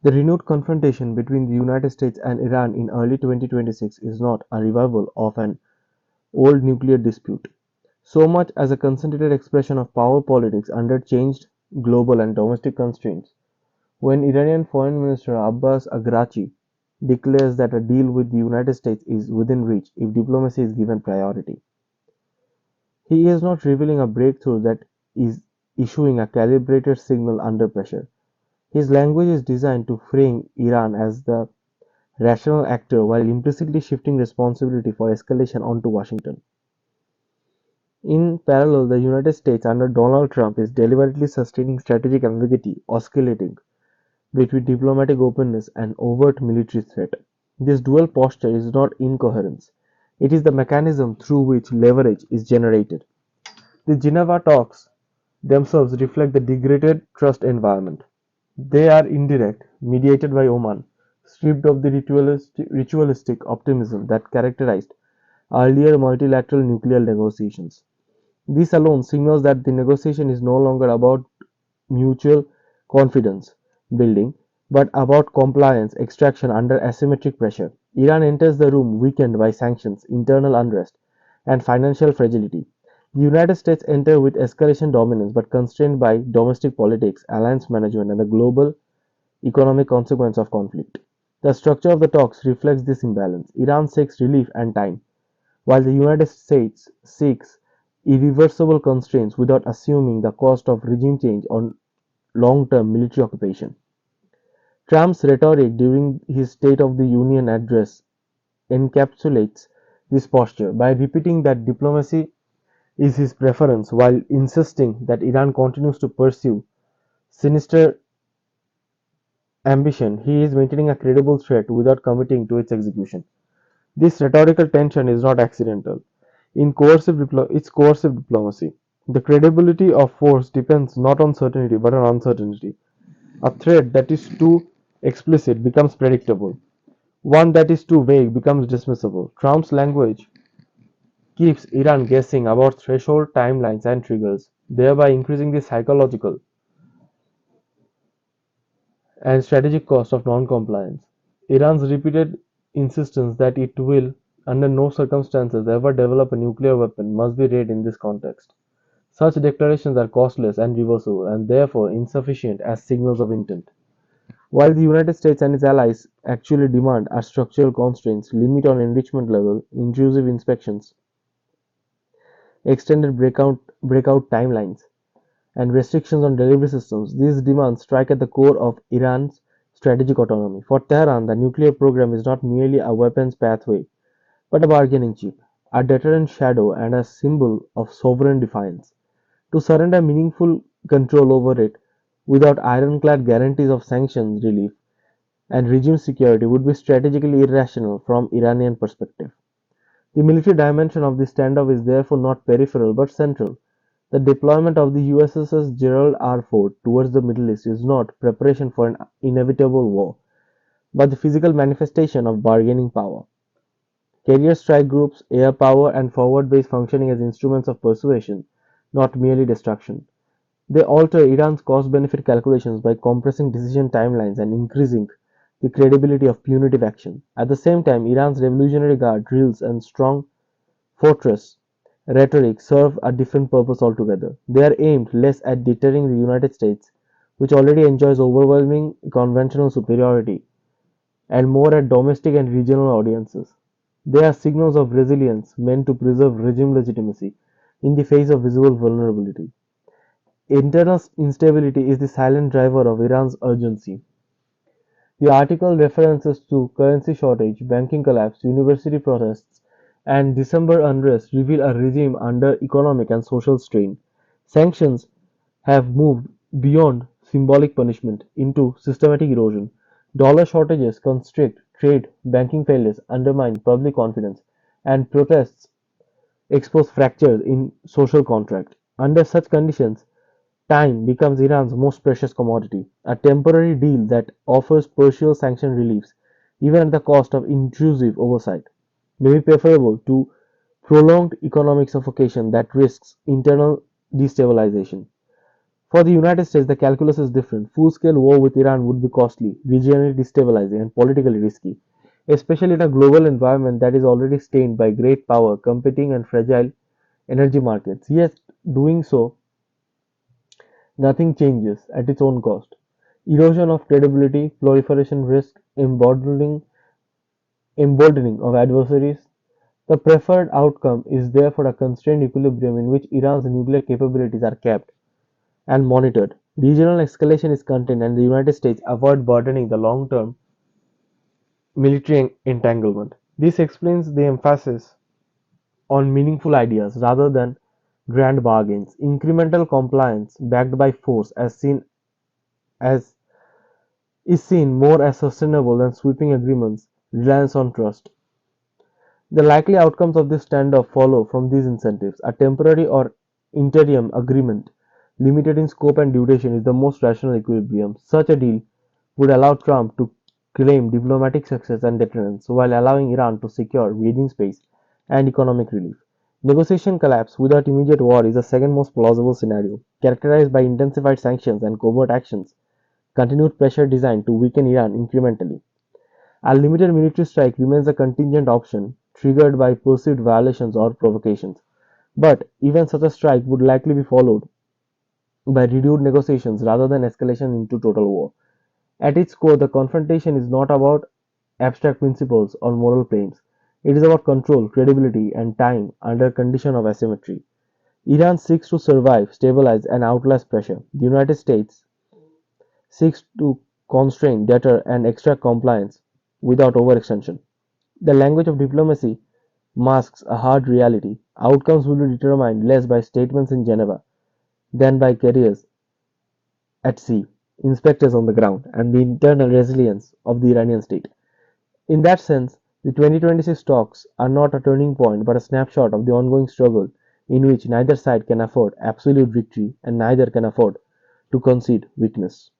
The renewed confrontation between the United States and Iran in early 2026 is not a revival of an old nuclear dispute, so much as a concentrated expression of power politics under changed global and domestic constraints. When Iranian Foreign Minister Abbas Araghchi declares that a deal with the United States is within reach if diplomacy is given priority, he is not revealing a breakthrough that is issuing a calibrated signal under pressure. His language is designed to frame Iran as the rational actor while implicitly shifting responsibility for escalation onto Washington. In parallel, the United States under Donald Trump is deliberately sustaining strategic ambiguity, oscillating between diplomatic openness and overt military threat. This dual posture is not incoherence, it is the mechanism through which leverage is generated. The Geneva talks themselves reflect the degraded trust environment. They are indirect, mediated by Oman, stripped of the ritualistic optimism that characterized earlier multilateral nuclear negotiations. This alone signals that the negotiation is no longer about mutual confidence building, but about compliance extraction under asymmetric pressure. Iran enters the room weakened by sanctions, internal unrest, and financial fragility. The United States enter with escalation dominance but constrained by domestic politics, alliance management, and the global economic consequence of conflict. The structure of the talks reflects this imbalance. Iran seeks relief and time, while the United States seeks irreversible constraints without assuming the cost of regime change or long-term military occupation. Trump's rhetoric during his State of the Union address encapsulates this posture by repeating that diplomacy is his preference while insisting that Iran continues to pursue sinister ambition. He is maintaining a credible threat without committing to its execution. This rhetorical tension is not accidental. It's coercive diplomacy. The credibility of force depends not on certainty but on uncertainty. A threat that is too explicit becomes predictable. One that is too vague becomes dismissible. Trump's language keeps Iran guessing about threshold timelines and triggers, thereby increasing the psychological and strategic cost of non-compliance. Iran's repeated insistence that it will, under no circumstances, ever develop a nuclear weapon must be read in this context. Such declarations are costless and reversible, and therefore insufficient as signals of intent. While the United States and its allies actually demand are structural constraints, limit on enrichment level, intrusive inspections, extended breakout timelines, and restrictions on delivery systems, these demands strike at the core of Iran's strategic autonomy. For Tehran, the nuclear program is not merely a weapons pathway, but a bargaining chip, a deterrent shadow, and a symbol of sovereign defiance. To surrender meaningful control over it without ironclad guarantees of sanctions relief and regime security would be strategically irrational from Iranian perspective. The military dimension of this standoff is therefore not peripheral but central. The deployment of the USS Gerald R. Ford towards the Middle East is not preparation for an inevitable war, but the physical manifestation of bargaining power. Carrier strike groups, air power, and forward base functioning as instruments of persuasion, not merely destruction. They alter Iran's cost-benefit calculations by compressing decision timelines and increasing the credibility of punitive action. At the same time, Iran's Revolutionary Guard drills and strong fortress rhetoric serve a different purpose altogether. They are aimed less at deterring the United States, which already enjoys overwhelming conventional superiority, and more at domestic and regional audiences. They are signals of resilience meant to preserve regime legitimacy in the face of visible vulnerability. Internal instability is the silent driver of Iran's urgency. The article references to currency shortage, banking collapse, university protests, and December unrest reveal a regime under economic and social strain. Sanctions have moved beyond symbolic punishment into systematic erosion. Dollar shortages constrict trade, banking failures undermine public confidence, and protests expose fractures in social contract. Under such conditions, time becomes Iran's most precious commodity. A temporary deal that offers partial sanction reliefs, even at the cost of intrusive oversight, may be preferable to prolonged economic suffocation that risks internal destabilization. For the United States, the calculus is different. Full-scale war with Iran would be costly, regionally destabilizing, and politically risky, especially in a global environment that is already stained by great power, competing and fragile energy markets. Yet, doing so, nothing changes at its own cost. Erosion of credibility, proliferation risk, emboldening of adversaries. The preferred outcome is therefore a constrained equilibrium in which Iran's nuclear capabilities are kept and monitored. Regional escalation is contained, and the United States avoid burdening the long-term military entanglement. This explains the emphasis on meaningful ideas rather than grand bargains. Incremental compliance backed by force as is seen more as sustainable than sweeping agreements reliance on trust. The likely outcomes of this standoff follow from these incentives. A temporary or interim agreement, limited in scope and duration, is the most rational equilibrium. Such a deal would allow Trump to claim diplomatic success and deterrence, while allowing Iran to secure breathing space and economic relief. Negotiation collapse without immediate war is the second most plausible scenario, characterized by intensified sanctions and covert actions, continued pressure designed to weaken Iran incrementally. A limited military strike remains a contingent option, triggered by perceived violations or provocations. But even such a strike would likely be followed by renewed negotiations rather than escalation into total war. At its core, the confrontation is not about abstract principles or moral claims. It is about control, credibility, and time under condition of asymmetry. Iran seeks to survive, stabilize, and outlast pressure. The United States seeks to constrain, deter, and extract compliance without overextension. The language of diplomacy masks a hard reality. Outcomes will be determined less by statements in Geneva than by carriers at sea, inspectors on the ground, and the internal resilience of the Iranian state. In that sense, the 2026 talks are not a turning point but a snapshot of the ongoing struggle in which neither side can afford absolute victory and neither can afford to concede weakness.